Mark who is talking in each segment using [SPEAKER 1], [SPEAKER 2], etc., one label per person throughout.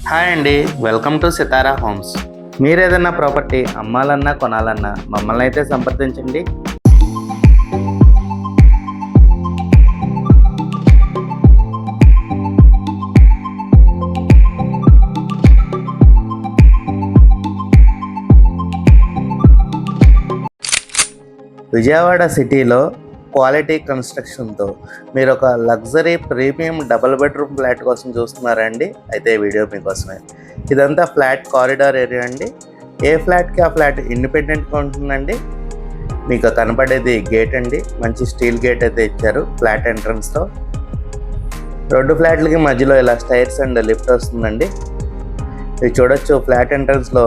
[SPEAKER 1] Hi అండి, welcome to Sitara homes. మీరు ఏదైనా ప్రాపర్టీ అమ్మాలన్నా కొనాలన్నా మమ్మల్ని అయితే సంప్రదించండి. విజయవాడ సిటీలో క్వాలిటీ కన్స్ట్రక్షన్తో మీరు ఒక luxury premium double bedroom flat కోసం చూస్తున్నారండి. అయితే ఈ వీడియో మీకోసమే. ఇదంతా ఫ్లాట్ కారిడార్ ఏరియా అండి. ఏ ఫ్లాట్కి ఆ ఫ్లాట్ ఇండిపెండెంట్గా ఉంటుందండి. మీకు కనపడేది గేట్ అండి. మంచి స్టీల్ గేట్ అయితే ఇచ్చారు ఫ్లాట్ ఎంట్రన్స్తో. రెండు ఫ్లాట్లకి మధ్యలో ఇలా స్టైర్స్ అండ్ లిఫ్ట్ వస్తుందండి. మీరు చూడొచ్చు ఫ్లాట్ ఎంట్రన్స్లో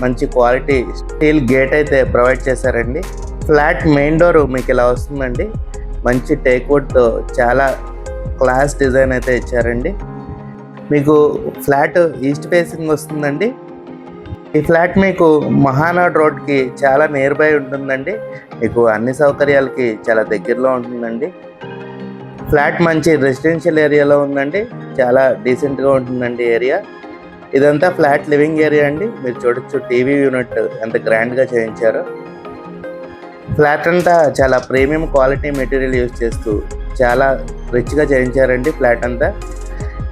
[SPEAKER 1] మంచి క్వాలిటీ స్టీల్ గేట్ అయితే ప్రొవైడ్ చేశారండి. ఫ్లాట్ మెయిన్ డోర్ మీకు ఇలా వస్తుందండి. మంచి టేక్వుడ్తో చాలా క్లాస్ డిజైన్ అయితే ఇచ్చారండి. మీకు ఫ్లాట్ ఈస్ట్ ఫేసింగ్ వస్తుందండి. ఈ ఫ్లాట్ మీకు మహానాడ్ రోడ్కి చాలా నియర్ బై ఉంటుందండి. మీకు అన్ని సౌకర్యాలకి చాలా దగ్గరలో ఉంటుందండి. ఫ్లాట్ మంచి రెసిడెన్షియల్ ఏరియాలో ఉందండి. చాలా డీసెంట్గా ఉంటుందండి ఏరియా. ఇదంతా ఫ్లాట్ లివింగ్ ఏరియా అండి. మీరు చూడొచ్చు టీవీ యూనిట్ ఎంత గ్రాండ్గా చేయించారో. ఫ్లాట్ అంతా చాలా ప్రీమియం క్వాలిటీ మెటీరియల్ యూజ్ చేస్తూ చాలా రిచ్గా చేయించారండి. ఫ్లాట్ అంతా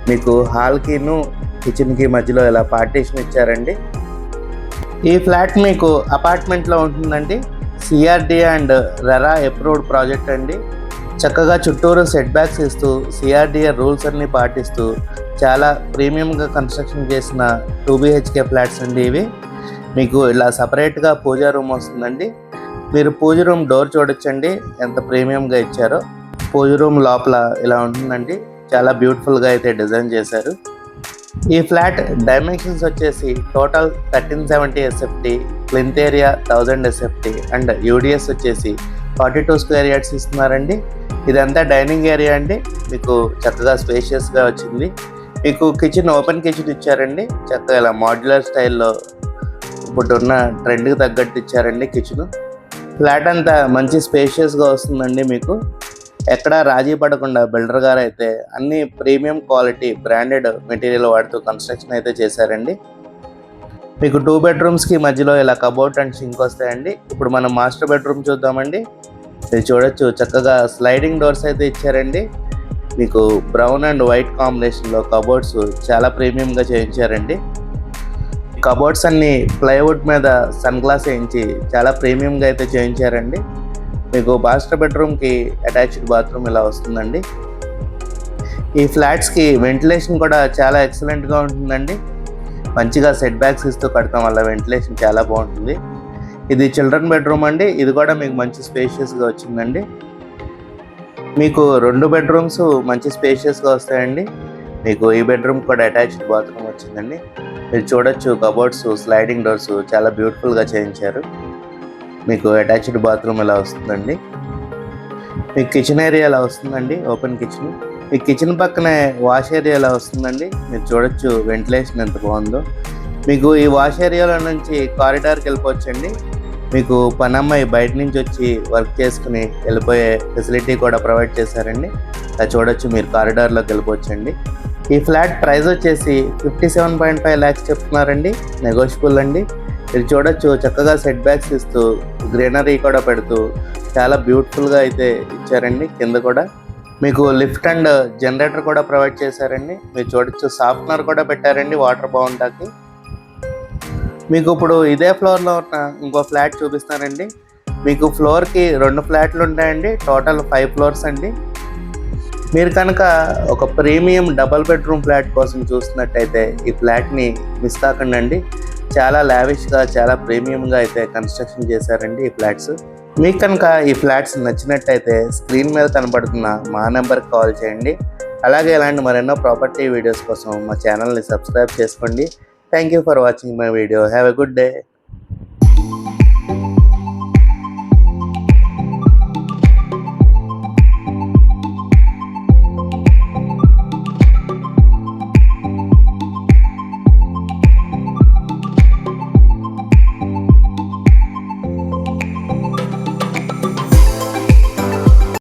[SPEAKER 1] మీకు హాల్కిను కిచెన్కి మధ్యలో ఇలా పార్టీషన్ ఇచ్చారండి. ఈ ఫ్లాట్ మీకు అపార్ట్మెంట్లో ఉంటుందండి. CRD and RERA approved project అండి. చక్కగా చుట్టూరు సెట్ బ్యాక్స్ ఇస్తూ సిఆర్డిఏ రూల్స్ అన్నీ పాటిస్తూ చాలా ప్రీమియంగా కన్స్ట్రక్షన్ చేసిన 2 BHK ఫ్లాట్స్ అండి ఇవి. మీకు ఇలా సపరేట్గా పూజా రూమ్ వస్తుందండి. మీరు పూజ రూమ్ డోర్ చూడొచ్చండి ఎంత ప్రీమియంగా ఇచ్చారో. పూజ రూమ్ లోపల ఇలా ఉంటుందండి. చాలా బ్యూటిఫుల్గా అయితే డిజైన్ చేశారు. ఈ ఫ్లాట్ డైమెన్షన్స్ వచ్చేసి total 1370 SFT, plinth area 1000 SFT and UDS వచ్చేసి 42 స్క్వేర్ యార్డ్స్ ఇస్తున్నారండి. ఇదంతా డైనింగ్ ఏరియా అండి. మీకు చక్కగా స్పేషియస్గా వచ్చింది. మీకు కిచెన్ ఓపెన్ కిచెన్ ఇచ్చారండి. చక్కగా ఇలా మాడ్యులర్ స్టైల్లో ఇప్పుడున్న ట్రెండ్కి తగ్గట్టు ఇచ్చారండి కిచెన్. ఫ్లాట్ అంతా మంచి స్పేషియస్గా వస్తుందండి. మీకు ఎక్కడ రాజీ పడకుండా బిల్డర్ గారు అయితే అన్ని ప్రీమియం క్వాలిటీ బ్రాండెడ్ మెటీరియల్ వాడుతూ కన్స్ట్రక్షన్ అయితే చేశారండి. మీకు 2 బెడ్రూమ్స్కి మధ్యలో ఇలా కబోర్డ్ అండ్ సింక్ వస్తాయండి. ఇప్పుడు మనం మాస్టర్ బెడ్రూమ్ చూద్దామండి. ఇది చూడొచ్చు చక్కగా స్లైడింగ్ డోర్స్ అయితే ఇచ్చారండి. మీకు బ్రౌన్ అండ్ వైట్ కాంబినేషన్లో కబోర్డ్స్ చాలా ప్రీమియంగా చేయించారండి. కబోర్డ్స్ అన్ని ప్లైవుడ్ మీద సన్ గ్లాస్ వేయించి చాలా ప్రీమియంగా అయితే చేయించారండి. మీకు మాస్టర్ బెడ్రూమ్కి అటాచ్డ్ బాత్రూమ్ ఇలా వస్తుందండి. ఈ ఫ్లాట్స్కి వెంటిలేషన్ కూడా చాలా ఎక్సలెంట్గా ఉంటుందండి. మంచిగా సెట్ బ్యాక్స్ ఇస్తూ కడతాం వల్ల వెంటిలేషన్ చాలా బాగుంటుంది. ఇది చిల్డ్రన్ బెడ్రూమ్ అండి. ఇది కూడా మీకు మంచి స్పేషియస్గా వచ్చిందండి. మీకు 2 బెడ్రూమ్స్ మంచి స్పేషియస్గా వస్తాయండి. మీకు ఈ బెడ్రూమ్ కూడా అటాచ్డ్ బాత్రూమ్ వచ్చిందండి. మీరు చూడొచ్చు కబోర్డ్స్ స్లైడింగ్ డోర్స్ చాలా బ్యూటిఫుల్గా చేయించారు. మీకు అటాచ్డ్ బాత్రూమ్ ఇలా వస్తుందండి. మీకు కిచెన్ ఏరియా ఇలా వస్తుందండి. Open kitchen. మీ కిచెన్ పక్కనే వాష్ ఏరియా ఇలా వస్తుందండి. మీరు చూడొచ్చు వెంటిలేషన్ ఎంత బాగుందో. మీకు ఈ వాష్ ఏరియాలో నుంచి కారిడార్కి వెళ్ళిపోవచ్చండి. మీకు పనమ్మాయి బయట నుంచి వచ్చి వర్క్ చేసుకుని వెళ్ళిపోయే ఫెసిలిటీ కూడా ప్రొవైడ్ చేశారండి. అది చూడొచ్చు మీరు కారిడార్లోకి వెళ్ళిపోవచ్చండి. ఈ ఫ్లాట్ ప్రైస్ వచ్చేసి 57.5 lakhs చెప్తున్నారండి. నెగోషియబుల్ అండి. మీరు చూడొచ్చు చక్కగా సెట్ బ్యాక్స్ ఇస్తూ గ్రీనరీ కూడా పెడుతూ చాలా బ్యూటిఫుల్గా అయితే ఇచ్చారండి. కింద కూడా మీకు లిఫ్ట్ అండ్ జనరేటర్ కూడా ప్రొవైడ్ చేశారండి. మీరు చూడొచ్చు సాఫ్ట్నర్ కూడా పెట్టారండి వాటర్ బాగుంటాకి. మీకు ఇప్పుడు ఇదే ఫ్లోర్లో ఉన్న ఇంకో ఫ్లాట్ చూపిస్తానండి. మీకు ఫ్లోర్కి 2 ఫ్లాట్లు ఉంటాయండి. టోటల్ 5 floors అండి. మీరు కనుక ఒక ప్రీమియం డబల్ బెడ్రూమ్ ఫ్లాట్ కోసం చూస్తున్నట్టయితే ఈ ఫ్లాట్ని మిస్ కాకండి. చాలా లావిష్గా చాలా ప్రీమియంగా అయితే కన్స్ట్రక్షన్ చేశారండి ఈ ఫ్లాట్స్. మీకు కనుక ఈ ఫ్లాట్స్ నచ్చినట్టయితే స్క్రీన్ మీద కనబడుతున్న మా నెంబర్కి కాల్ చేయండి. అలాగే ఇలాంటి మరెన్నో ప్రాపర్టీ వీడియోస్ కోసం మా ఛానల్ని సబ్స్క్రైబ్ చేసుకోండి. Thank you for watching my video. Have a good day.